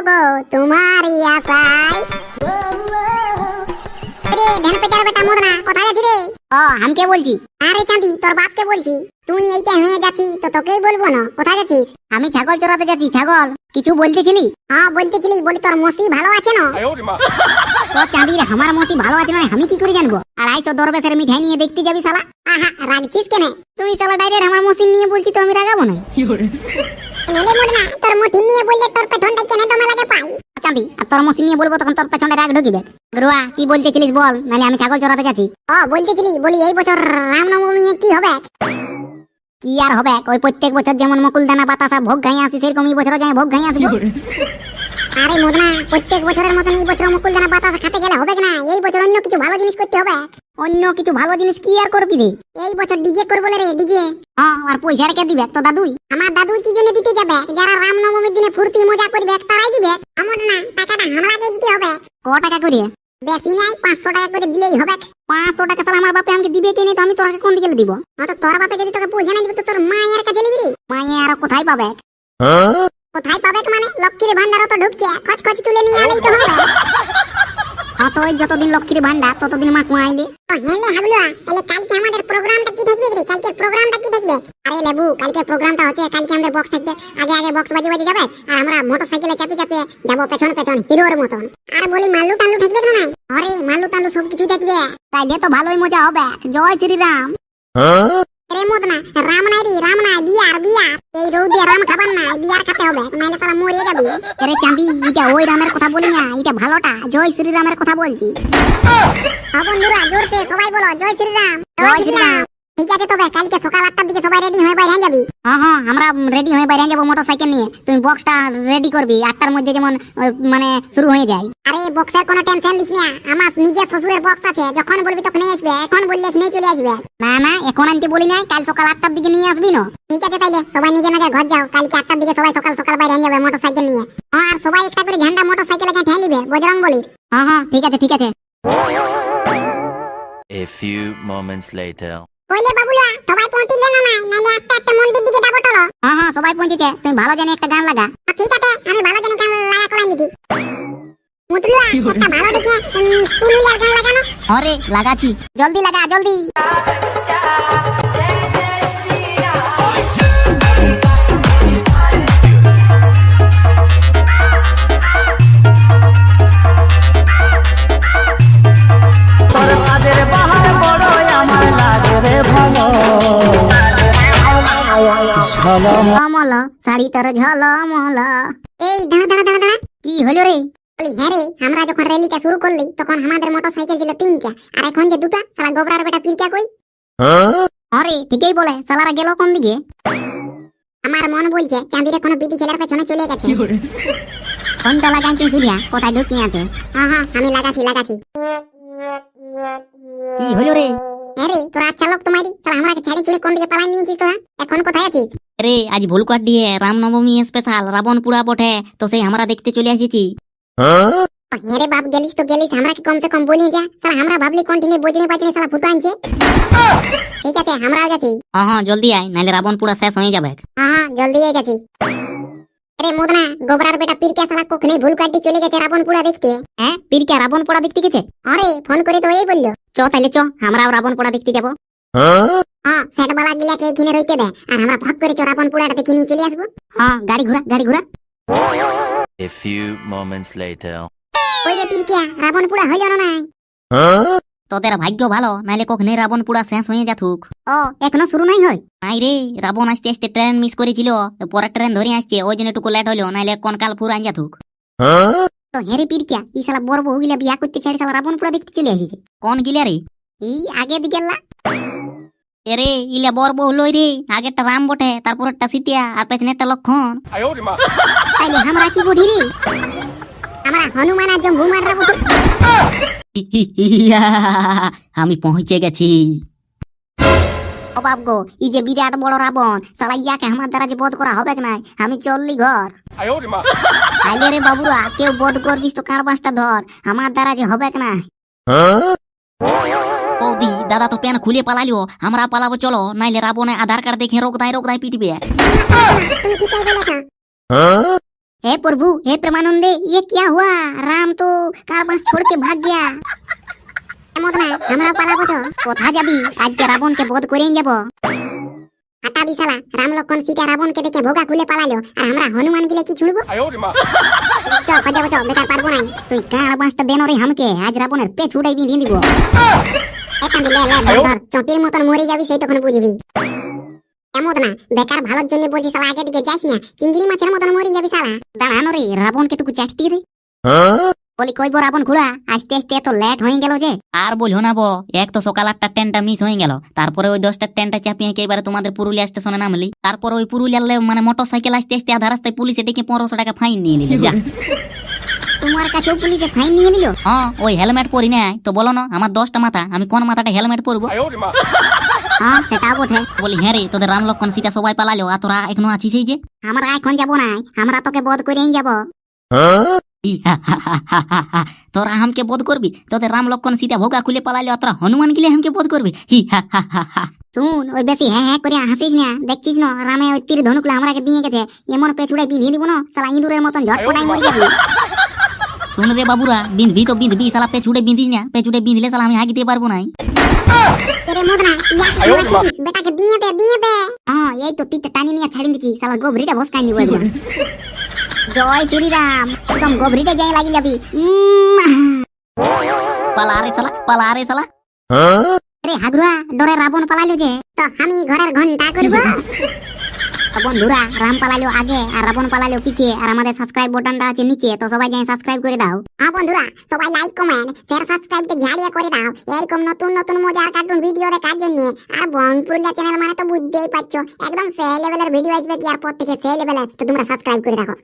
গো তোমারই আশায়। রে ধ্যান পেটার বেটা মদনা কোথায় যাচ্ছি রে? আমি কে বলছি? আরে চাঁদি তোর বাপকে বলছি। তুই এইটা হয়ে যাচ্ছি তো তোকেই বলবো না, কোথায় যাচ্ছিস? আমি ছাগল চড়াতে যাচ্ছি। ছাগল কিছু বলতেছিলি? হ্যাঁ বলতেছিলি, বলি তোর মসি ভালো আছে না? তো চাঁদি রে আমার মসি ভালো আছে না আমি কি করে জানবো? 250 দরবেশের মিঠাই নিয়ে দেখতে যাবি শালা। আহা রাগছিস কেন? তুই শালা ডাইরেক্ট আমার মসি নিয়ে বলছি তো আমি রাগাবো না। নেলে মদনা তোর মসি নিয়ে বললে তোর পেছনটা কেন দমে লাগে পাই? চাঁদি আর তোর মসি নিয়ে বলবো তখন তোর পেছনে রাগ ঢুকিবে। গুরুয়া কি বলতেছিলিস বল, নালে আমি ছাগল চড়াতে যাচ্ছি। বলতেছিলি বলি এই বছর রামনবমী কি হবে? কি আর হবে, ওই প্রত্যেক বছর যেমন মকুলদানা বাতাসা ভোগ খাইয়ে আসি সেরকম এই বছরও যাই ভোগ খাইয়ে আসবো। আরে মদনা প্রত্যেক বছরের মতন এই বছর মকুলদানা বাতাসা খেতে গেলে হবে না, এই বছর অন্য কিছু ভালো জিনিস করতে হবে। অন্য কিছু ভালো জিনিস কি আর করবি রে? এই বছর ডিজে করবো রে, ডিজে। আর পয়সা কে দিবে? তো দাদুই। আমার দাদুই কি জন্য দিতে যাবে? যারা রামনবমীর দিনে ফুর্তি মজা করবে তারাই দিবে। আমার না টাকাটা আমাকে দিতে হবে। ক টাকা করে? বেশি নাই, 500 টাকা করে দিলেই হবে। 500 টাকা তাহলে আমার বাপে আমাকে দিবে কেনে? তো আমি তোরাকে কোন দিকে দিব? তো তোর বাপে যদি তোকে পয়সা না দিবে তো তোর মায়ের কাছে নিবি রে। মায়ের আর কোথায় পাবে? কোথায় পাবে মানে লক্ষ্মীর ভান্ডারও তো ঢুকছে, খচ খচ তুলে নিয়ে আলেই তো হবে। তো ওই যতদিন লক্ষ্মীর ভান্ডার ততদিন মা কুয়াইলে। তো হেলে হাগলুয়া, তাহলে কালকে আমাদের প্রোগ্রামটা কি থাকবে রে? কালকে প্রোগ্রামটা কি থাকবে? আরে লেবু কালকে প্রোগ্রামটা হচ্ছে, কালকে আমাদের বক্স থাকবে। আগে আগে বক্স বাজে বাজে যাবে আর আমরা মোটরসাইকেলে চাপে চাপে যাবো পেছন পেছন হিরোর মতন। আর বলি মাল্লু টাল্লু থাকবে তো না? আরে মাল্লু টাল্লু সব কিছু থাকবে। তাইলে তো ভালোই মজা হবে। জয় শ্রীরাম। রে মদনা রাম নাই রে, রাম নাই, বিয়ার বিয়ার। এই রৌদে রাম খাবার না, বিয়ার খেতে হবে, নাইলে সালা মরে যাবি। আরে চাঁদি এটা ওই রামের কথা বলি না, এটা ভালোটা জয় শ্রীরামের কথা বলছি। বন্ধুরা জোরতে সবাই বলো জয় শ্রীরাম। জয় শ্রীরাম। ঠিক আছে তবে কালকে সকাল 8টার দিকে সবাই রেডি হয়ে বাইরে যাবি। হ্যাঁ আমরা রেডি হয়ে বাইরে যাবো মোটরসাইকেল নিয়ে। তুমি বক্সটা রেডি করবি 8টার মধ্যে যেমন মানে শুরু হয়ে যায়। আরে বক্সের কোনো টেনশন নিস না, আমার নিজের শ্বশুরের বক্স আছে, যখন বলবি তখনই আসবে। এখন বললে এখানেই চলে আসবে। না না এখন আনতে বলি নাই, কাল সকাল 8টার দিকে নিয়ে আসবি না? ঠিক আছে তাইলে সবাই নিজে নিজে ঘর যাও, কালকে 8টার দিকে সবাই সকাল সকাল বাইরে যাবে মোটরসাইকেল নিয়ে। আর সবাই একটা করে ঝান্ডা মোটরসাইকেলে ঠেলে নিবে বজরংবলীর। হ্যাঁ ঠিক আছে ঠিক আছে। A few moments later. কইলে বাবুলা সবাই পৌঁছিলে না নাই, নালে একটা একটা মন্দির দিকে যাবো চলো। হ্যাঁ সবাই পৌঁছেছে, তুমি ভালো জানি একটা গান লাগা। ঠিক আছে আমি ভালো জানি গান লাগা করাই দিবি। মুতলুয়া একটা ভালো দেখে পুরুলিয়ার গান লাগানো। আরে লাগাছি, জলদি লাগা জলদি। ঝলমল শাড়ি তোর ঝলমল। এই দাঁড়া দাঁড়া দাঁড়া দাঁড়া, কি হলো রে? বলি হ্যাঁ রে, আমরা যখন র্যালিটা শুরু করলি তখন আমাদের মোটরসাইকেল ছিল 3টা, আর এখন যে 2টা। শালা গোবরার বেটা পিরকা কই? আরে ঠিকই বলে, শালারা গেল কোন দিকে? আমার মন বলছে চাঁদিরে কোনো বিটি ছেলের পেছনে চলে গেছে। কোনটা লাগাইছিস সুরিয়া? কোথায় ঢুকিয়ে আছে? হ্যাঁ আমি লাগাছি। কি হলো রে? আরে তোরা আচ্ছা লোক তোমারই, শালা আমাকে ছাড়ি ছুড়ে কোন দিকে পালাই নিয়েছিস তোরা? এখন কোথায় আছিস? রে আজ ভুলকাট দিয়ে রামনবমী স্পেশাল রাবণ পুরা বটে, তো সেই আমরা দেখতে চলে আসিছি। আরে বাপ গেলিস তো গেলিস, আমরা কি কমসে কম বলি যা। শালা আমরা ভাবলি কন্টিনিউ বজনে বাজনে শালা ফুটো আনছে। ঠিক আছে আমরাও যাচ্ছি। হ্যাঁ জলদি আয়, নাহলে রাবণ পুরা শেষ হয়ে যাবে। হ্যাঁ জলদি যাচ্ছি। আরে মদনা গোবরার বেটা পিরকা শালা কোখনে ভুল কাটি চলে গেছে রাবণ পুরা দেখতে। হ্যাঁ পিরকা রাবণ পোড়া দেখতে গেছে? আরে ফোন করে তো এই বললো। চ তাইলে চ, আমরাও রাবণ পোড়া দেখতে যাবো। হ্যাঁ সেটবালা গিলাকে এখানে রইতে দে, আর আমরা ভাগ করে রাবণ পুরাটা দেখে নিয়ে চলে আসবো। হ্যাঁ গাড়ি ঘোরা। A few moments later. ওই রে পিরকা রাবণ পুরা হইল না নাই? তোদের ভাগ্য ভালো, নাইলে কখনই রাবণ পুরা শেষ হয়ে যাতুক। এখনো শুরু নাই হয়? নাই রে, রাবণ আসতে আসতে ট্রেন মিস করেছিল, পরের ট্রেন ধরে আসছে, ওই জন্য একটু লেট হলো, নাইলে কোন কাল পুরা আন যাতুক। তো হেরে পিরকা ই শালা বড় বউ গিলা বিয়া করতে ছেড়ে শালা রাবণ পুরা দেখতে চলে আসিছে। কোন গিলা রে? এই আগে দিকে এরে ইলা বর বউ লই রে, আগেরটা রাম বটে, তারপরেরটা সীতা, আর পেছনেরটা লক্ষণ। তাইলে আমরা কি বুঝি রে? আমরা হনুমান আর জম্বুমানরা বুঝি। আমি পৌঁছে গেছি। ও বাপ গো, এই যে বিরাট বড় রাবণ, শালা ইয়াকে আমার দ্বারা যে বধ করা হবে নাই। আমি চললি ঘর। আইলে রে বাবুরা, কেউ বধ করবিস তো কার বাঁশটা ধর, আমার দ্বারা যে হবে না। বৌদি দাদা তো প্যান খুলে পালালিও, আমরা পালাবো চলো, নাইলে রাবণে আধার কার্ড দেখে রোগ দায় পিটবে। তুমি ঠিকই বলেছ। हे प्रभु, हे प्रेमानंदे, ये क्या हुआ? राम तो कारबांस छोड़ के भाग गया। মদনা আমরা পালাবো তো। কোথা যাবি? আজকে রাবণকে বধ করে যাব। হাটা বিশালা, রাম লক্ষণ সীতা রাবণকে দেখে ভোগা খুলে পালালো, আর আমরা হনুমান গিলে কি ছুড়বো? চল খোঁজা বসো, বেকার পারবো নাই। তুই কারবাঁসটা দেন রে হামকে, আজ রাবণের পেট ছুটাই দিয়ে দিব। এখান দিলে ধর চটির মতন মরে যাবি, সেই তখন বুঝবি। এমন না, বেকার ভালোর জন্য বলছি শালা, আগে দিকে যাস না, চিংড়ি মাছের মতন মরে যাবি শালা। দাঁড়ানো রে, রাবণকে টুকু চাটতি রে। বলি কইব রাবণ খুড়া, আস্তে আস্তে এত লেট হয়ে গেল যে। আর বলছো না বো, এক তো সকাল 8টার ট্রেনটা মিস হয়ে গেল, তারপরে ওই 10টার ট্রেনটা চাপিয়ে একেবারে তোমাদের পুরুলিয়া স্টেশনে নামলি, তারপর ওই পুরুলিয়ার মানে মোটর সাইকেল আসতে আসতে আধা রাস্তায় পুলিশে ডেকে 1500 টাকা ফাইন নিয়ে নিল। যা, তোমার কাছেও পুলিশে ফাইন নিয়ে নিল? হ্যাঁ, ওই হেলমেট পরি নাই তো বলো না, আমার 10টা মাথা, আমি কোন মাথাটা হেলমেট পরবো? হ্যাঁ সেটাও বটে। বলি হ্যাঁ রে, তোদের রাম লক্ষণ সীতা সবাই পালালো, আর তোরা এখনো আছিস এই যে? আমরা এখন যাবো না, আমরা তোকে বধ করেই যাবো। তোরা হামকে বোধ করবি? তোদের রাম লক্ষণ সীতা ভোগা খুলে পালাইলে, তোরা হনুমান গিলে হামকে বোধ করবি? শুন, ওই বেশি হ্যাঁ হ্যাঁ করে হাসিস না, দেখছিস না রামে ওই তীর ধনুকলা আমরাকে দিয়ে গেছে, এমন পেছুড়াই বিঁধিয়ে দিব না শালা, ইঁদুরের মতন ঝটপটাই মরে যাবি। শুন রে বাবুরা, বিঁধবি তো বিঁধবি শালা, পেছুড়ে বিঁধিস না, পেছুড়ে বিঁধলে শালা আমি হাগিতে পারবো নাই। এরে মদনা, ইয়াকি মারছিস, বেটাকে দিয়ে দে দিয়ে দে। হ্যাঁ, এই তো তীরটা টানি নিয়ে ছাড়িয়ে দিচ্ছি, শালা গভরিটা ভসকাই নিব একদম। জয় শ্রীরাম, একদম গভরিটা যাই লাগি যাবি। পালা রে শালা, পালা রে শালা। রে হাগুরা, ডরে রাবণ পালালো যে, তো আমি ঘরের ঘন্টা করব। বন্ধুরা, রাম পালালো আগে আর রাবণ পালালো পিছে, আর আমাদের সাবস্ক্রাইব বাটনটা আছে নিচে, তো সবাই যাই সাবস্ক্রাইব করে দাও। হ্যাঁ বন্ধুরা, সবাই লাইক কমেন্ট শেয়ার সাবস্ক্রাইবটা ঝাড়িয়ে করে দাও, এরকম নতুন নতুন মজার কার্টুন ভিডিও দেখার জন্য। আর বনপুরুলিয়া চ্যানেল মানে তো বুঝতেই পারছো, একদম সেই লেভেলের ভিডিও আসবে কি, আর পর থেকে সেই লেভেলের, তো তোমরা সাবস্ক্রাইব করে রাখো।